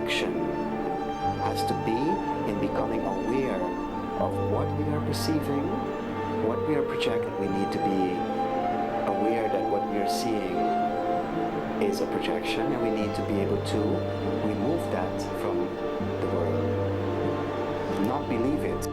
projection has to be in becoming aware of what we are perceiving, what we are projecting. We need to be aware that what we are seeing is a projection, and we need to be able to remove that from the world, not believe it.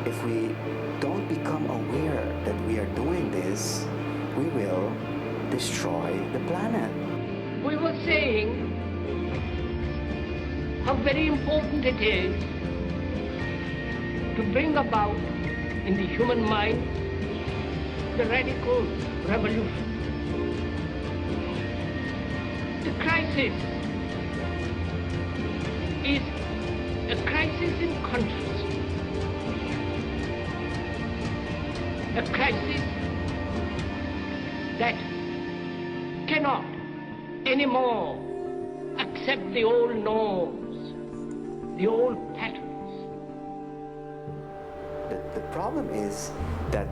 If we don't become aware that we are doing this, we will destroy the planet. We were saying how very important it is to bring about in the human mind the radical revolution. The crisis is a crisis in consciousness. A crisis that cannot anymore accept the old norms, the old patterns. The problem is that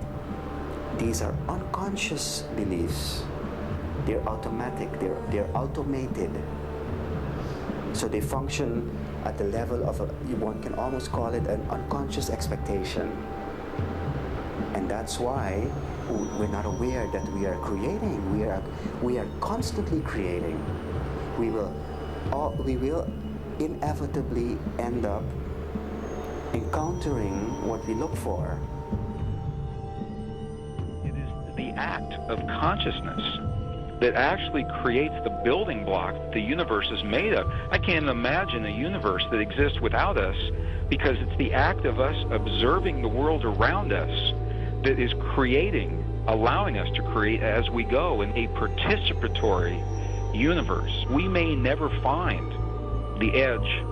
these are unconscious beliefs. They're automatic, they're automated. So they function at the level of one can almost call it an unconscious expectation. And that's why we're not aware that we are creating. We are constantly creating. We will inevitably end up encountering what we look for. It is the act of consciousness that actually creates the building block that the universe is made of. I can't imagine a universe that exists without us, because it's the act of us observing the world around us that is creating, allowing us to create as we go in a participatory universe. We may never find the edge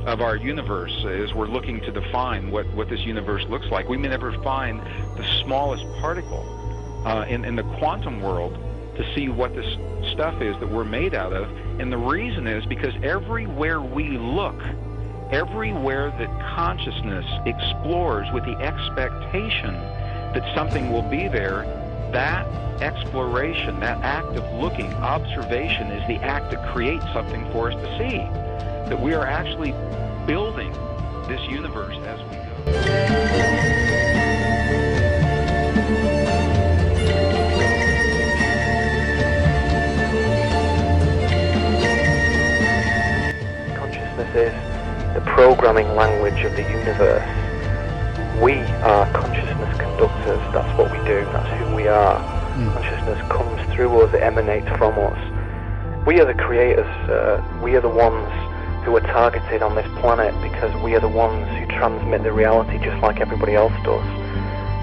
of our universe as we're looking to define what this universe looks like. We may never find the smallest particle in the quantum world to see what this stuff is that we're made out of. And the reason is because everywhere we look, everywhere that consciousness explores with the expectation that something will be there, that exploration, that act of looking, observation, is the act that creates something for us to see. That we are actually building this universe as we go. Consciousness is the programming language of the universe. We are consciousness conductors. That's what we do. That's who we are. Consciousness comes through us. It emanates from us. We are the creators. We are the ones who are targeted on this planet because we are the ones who transmit the reality just like everybody else does.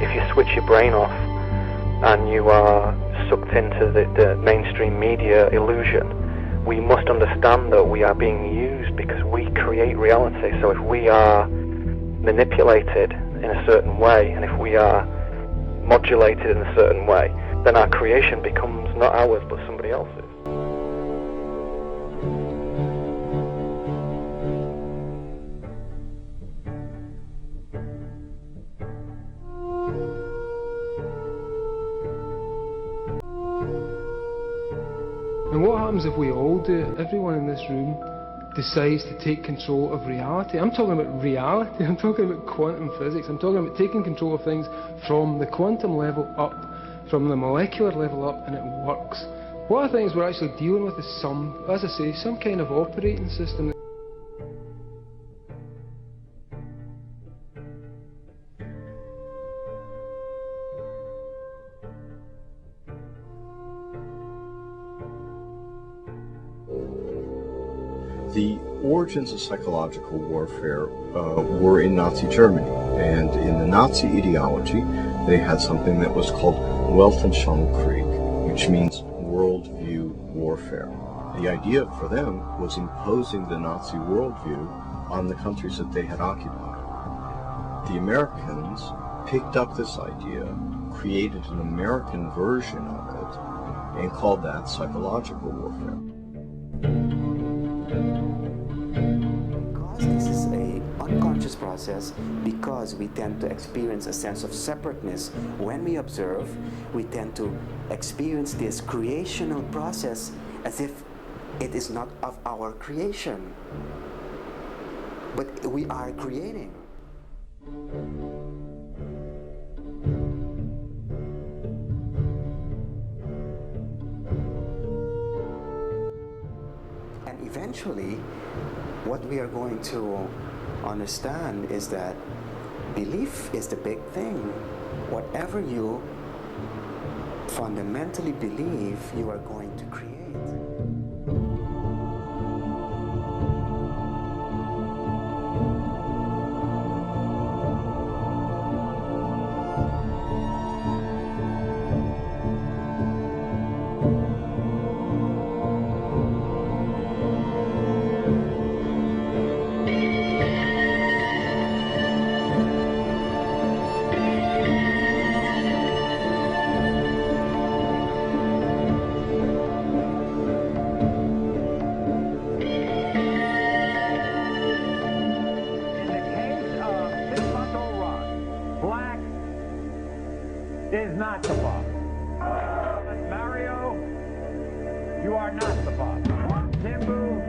If you switch your brain off and you are sucked into the mainstream media illusion, we must understand that we are being used because we create reality. So if we are manipulated in a certain way, and if we are modulated in a certain way, then our creation becomes not ours but somebody else's. And what happens if we all do it? Everyone in this room decides to take control of reality. I'm talking about reality, I'm talking about quantum physics, I'm talking about taking control of things from the quantum level up, from the molecular level up, and it works. What I think is we're actually dealing with is as I say, some kind of operating system. The origins of psychological warfare were in Nazi Germany, and in the Nazi ideology they had something that was called Weltanschauung Krieg, which means worldview warfare. The idea for them was imposing the Nazi worldview on the countries that they had occupied. The Americans picked up this idea, created an American version of it, and called that psychological warfare. This is an unconscious process, because we tend to experience a sense of separateness. When we observe, we tend to experience this creational process as if it is not of our creation, but we are creating. And eventually, what we are going to understand is that belief is the big thing. Whatever you fundamentally believe, you are going to create. Is not the boss. Mario, you are not the boss. Timbu,